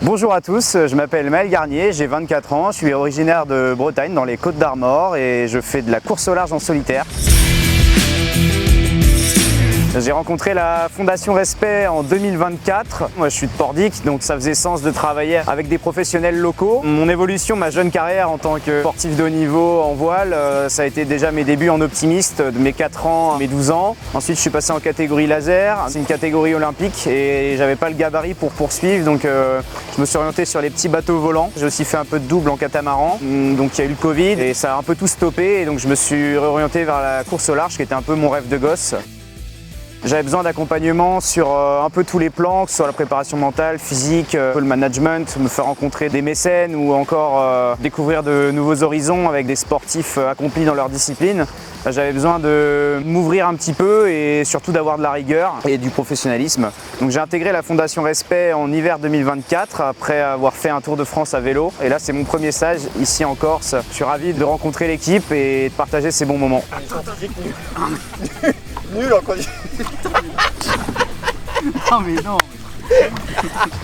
Bonjour à tous, je m'appelle Maël Garnier, j'ai 24 ans, je suis originaire de Bretagne dans les Côtes d'Armor et je fais de la course au large en solitaire. J'ai rencontré la Fondation Respect en 2024. Moi je suis de Pordic, donc ça faisait sens de travailler avec des professionnels locaux. Mon évolution, ma jeune carrière en tant que sportif de haut niveau en voile, ça a été déjà mes débuts en optimiste de mes 4 ans à mes 12 ans. Ensuite je suis passé en catégorie laser, c'est une catégorie olympique et j'avais pas le gabarit pour poursuivre, donc je me suis orienté sur les petits bateaux volants. J'ai aussi fait un peu de double en catamaran, donc il y a eu le Covid et ça a un peu tout stoppé et donc je me suis réorienté vers la course au large qui était un peu mon rêve de gosse. J'avais besoin d'accompagnement sur un peu tous les plans, que ce soit la préparation mentale, physique, le management, me faire rencontrer des mécènes ou encore découvrir de nouveaux horizons avec des sportifs accomplis dans leur discipline. J'avais besoin de m'ouvrir un petit peu et surtout d'avoir de la rigueur et du professionnalisme. Donc j'ai intégré la Fondation Respect en hiver 2024 après avoir fait un Tour de France à vélo. Et là c'est mon premier stage ici en Corse. Je suis ravi de rencontrer l'équipe et de partager ces bons moments. Nul encore. Non mais non.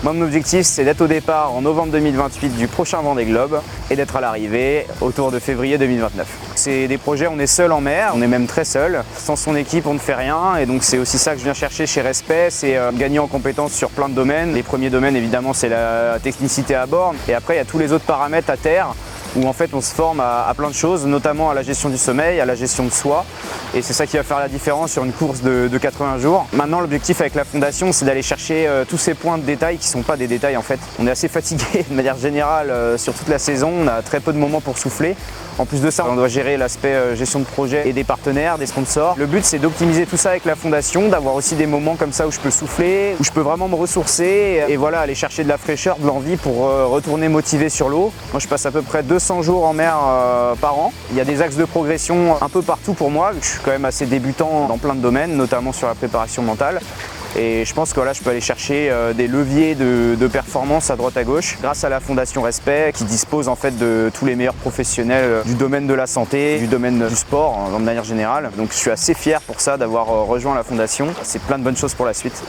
Moi, mon objectif, c'est d'être au départ en novembre 2028 du prochain Vendée Globe et d'être à l'arrivée autour de février 2029. C'est des projets, on est seul en mer, on est même très seul. Sans son équipe, on ne fait rien et donc c'est aussi ça que je viens chercher chez Respect, c'est gagner en compétences sur plein de domaines. Les premiers domaines, évidemment, c'est la technicité à bord et après, il y a tous les autres paramètres à terre où en fait on se forme à plein de choses, notamment à la gestion du sommeil, à la gestion de soi. Et c'est ça qui va faire la différence sur une course de 80 jours. Maintenant, l'objectif avec la Fondation, c'est d'aller chercher tous ces points de détail qui ne sont pas des détails en fait. On est assez fatigué de manière générale sur toute la saison, on a très peu de moments pour souffler. En plus de ça, on doit gérer l'aspect gestion de projet et des partenaires, des sponsors. Le but, c'est d'optimiser tout ça avec la Fondation, d'avoir aussi des moments comme ça où je peux souffler, où je peux vraiment me ressourcer et voilà, aller chercher de la fraîcheur, de l'envie pour retourner motivé sur l'eau. Moi, je passe à peu près 200 jours en mer par an. Il y a des axes de progression un peu partout pour moi. Je suis quand même assez débutant dans plein de domaines, notamment sur la préparation mentale. Et je pense que là, je peux aller chercher des leviers de performance à droite à gauche grâce à la Fondation Respect qui dispose en fait de tous les meilleurs professionnels du domaine de la santé, du domaine du sport de manière générale. Donc je suis assez fier pour ça d'avoir rejoint la Fondation. C'est plein de bonnes choses pour la suite.